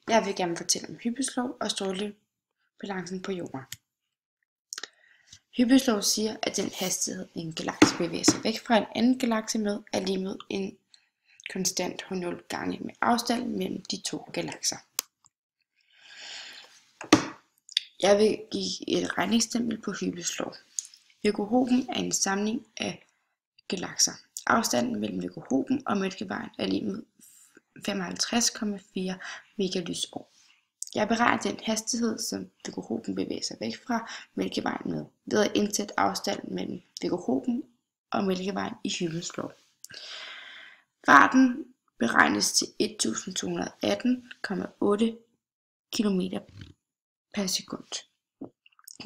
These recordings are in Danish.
Jeg vil gerne fortælle om Hubbles lov og strålebalancen på jorden. Hubbles lov siger, at den hastighed, en galakse bevæger sig væk fra en anden galakse med, er lig med en konstant H0 gange med afstanden mellem de to galakser. Jeg vil give et regneeksempel på Hubbles lov. Virgo-Hoben er en samling af galakser. Afstanden mellem Virgo-Hoben og Mælkevejen er lig med 55,4 megalysår. Jeg beregner den hastighed, som Virgo-Hoben bevæger sig væk fra Mælkevejen med, ved at indsætte afstanden mellem Virgo-Hoben og Mælkevejen i Hubbles lov. Farten beregnes til 1218,8 km per sekund.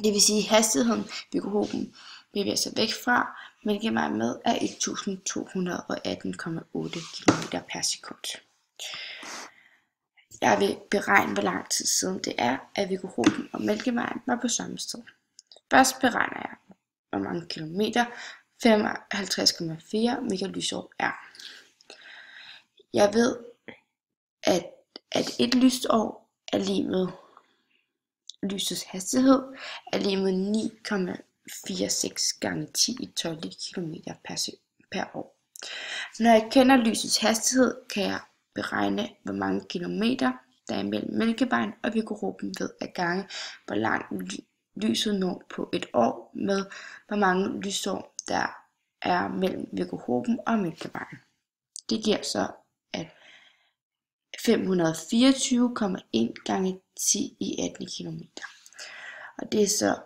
Det vil sige, at hastigheden Virgo-Hoben bevæger sig væk fra Mælkevejen med er 1218,8 km per sekund. Jeg vil beregne, hvor lang tid siden det er, at Virgo-Hoben og Mælkevejen var på samme sted. Først beregner jeg, hvor mange kilometer 55,4 megalysår er. Jeg ved, at et lysår er lig med lysets hastighed er lig med 9,46 gange 10 i 12 km per år. Når jeg kender lysets hastighed, kan jeg beregne, hvor mange kilometer der er mellem Mælkevejen og Virgo-Hoben ved at gange, hvor langt lyset når på et år med, hvor mange lysår der er mellem Virgo-Hoben og Mælkevejen. Det giver så, at 524,1 gange 10 i 18 km. Og det er så,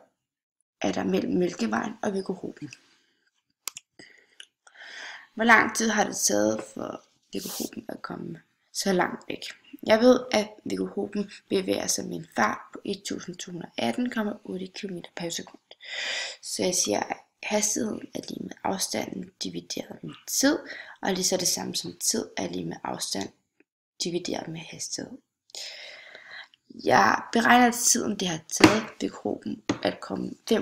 at der mellem Mælkevejen og Virgo-Hoben. Hvor lang tid har det taget for Virgo-Hoben at komme så langt væk? Jeg ved, at Virgo-Hoben bevæger sig med en fart på 1218,8 km per sekund. Så jeg siger, at hastigheden er lige med afstanden divideret med tid, og det er så det samme som tid er lige med afstand divideret med hastighed. Jeg beregner tiden, det har taget Virgo-Hoben at komme 524,1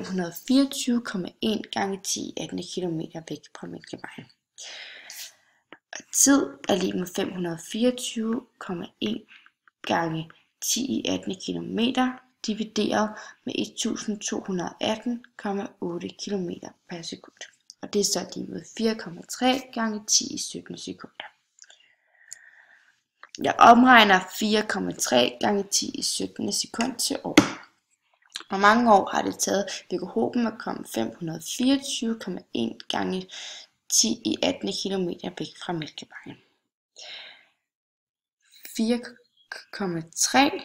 gange 10 i 18 km væk fra Mælkevejen. Tid er lig med 524,1 gange 10 i 18 km divideret med 1218,8 km per sekund. Og det er så lig med 4,3 gange 10 i 17 sekunder. Jeg omregner 4,3 gange 10 i 17 sekund til år. Hvor mange år har det taget Virgo-Hoben at komme 524,1 gange 10 i 18 km væk fra Mælkevejen? 4,3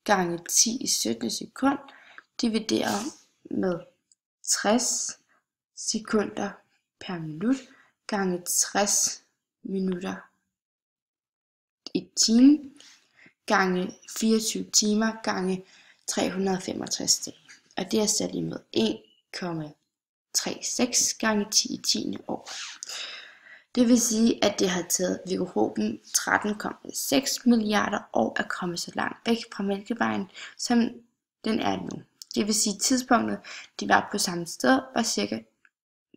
gange 10 i 17 sekund divideret med 60 sekunder per minut gange 60 minutter i timen gange 24 timer gange 365 dage. Og det er sat lig med 1,36 gange 10 i 10. år. Det vil sige, at det har taget Virgo-Hoben 13,6 milliarder år at komme så langt væk fra Mælkevejen, som den er nu. Det vil sige, at tidspunktet, de var på samme sted, var cirka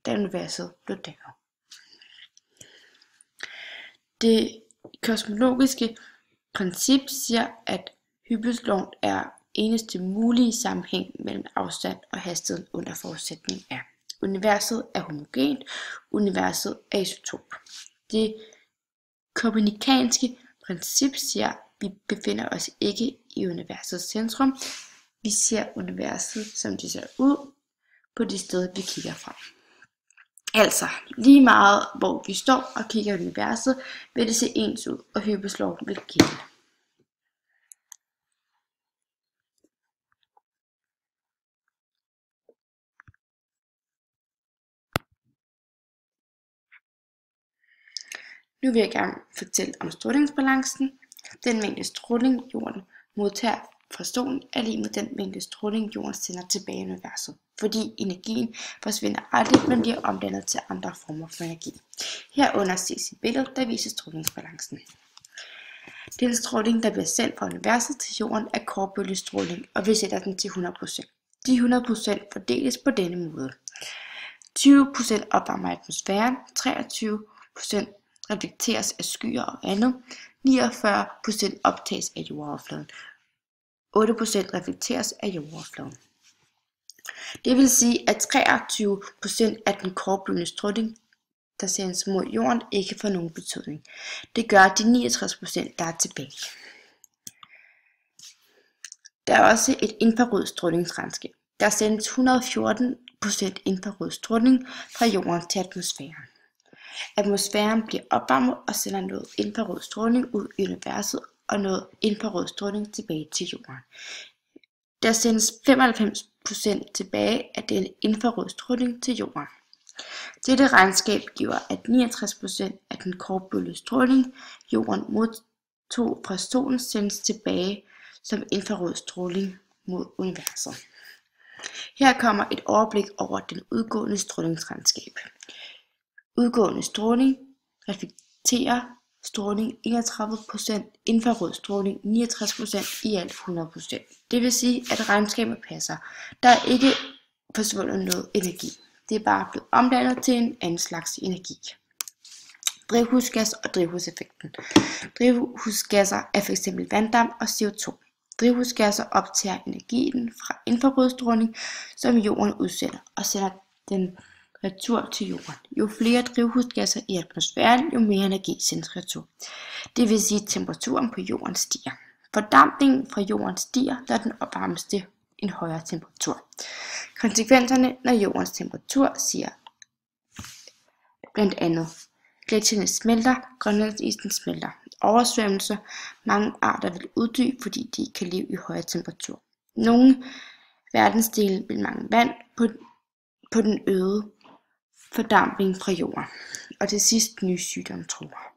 da universet blev dannet. Det kosmologiske princip siger, at Hubbles lov er eneste mulige sammenhæng mellem afstand og hastigheden under forudsætning af universet er homogent, universet er isotop. Det kopernikanske princip siger, at vi befinder os ikke i universets centrum. Vi ser universet, som det ser ud, på det sted, vi kigger fra. Altså, lige meget hvor vi står og kigger i universet, vil det se ens ud, og Hubbles lov vil gælde. Nu vil jeg gerne fortælle om strålingsbalancen. Den mængde stråling, jorden modtager fra solen, er lig med den mængde stråling, jorden sender tilbage i universet. Fordi energien forsvinder aldrig, men bliver omdannet til andre former for energi. Herunder ses i billedet, der viser strålingsbalancen. Den stråling, der bliver sendt fra universet til jorden, er kortbølgestråling, og vi sætter den til 100%. De 100% fordeles på denne måde. 20% opvarmer atmosfæren, 23% reflekteres af skyer og andet, 49% optages af jordoverfladen. 8% reflekteres af jordoverfladen. Det vil sige, at 23% af den kortblivende stråling, der sendes mod jorden, ikke får nogen betydning. Det gør de 69%, der er tilbage. Der er også et infrarød strålingsregnskab. Der sendes 114% infrarød stråling fra jorden til atmosfæren. Atmosfæren bliver opvarmet og sender noget infrarød stråling ud i universet og noget infrarød stråling tilbage til jorden. Der sendes 95% tilbage af denne infrarød stråling til jorden. Dette regnskab giver, at 69% af den kortblivende stråling, jorden modtog fra solen, sendes tilbage som infrarød stråling mod universet. Her kommer et overblik over den udgående strålingsregnskab. Udgående stråling reflekterer stråling 31%, infrarød stråling 69%, i alt 100%. Det vil sige, at regnskabet passer. Der er ikke forsvundet noget energi. Det er bare blevet omdannet til en anden slags energi. Drivhusgas og drivhuseffekten. Drivhusgasser er f.eks. vanddamp og CO2. Drivhusgasser optager energien fra infrarød stråling, som jorden udsender, og sender den retur til jorden. Jo flere drivhusgasser i atmosfæren, jo mere energi sendes retur. Det vil sige, at temperaturen på jorden stiger. Fordampningen fra jorden stiger, når den opvarmes til en højere temperatur. Konsekvenserne, når jordens temperatur stiger, blandt andet gletsjerne smelter, grønlandsisen smelter, oversvømmelser, mange arter vil uddø, fordi de ikke kan leve i højere temperatur. Nogle verdensdele vil mangle vand på den øgede fordampning fra jorden. Og til sidst nye sygdomme truer.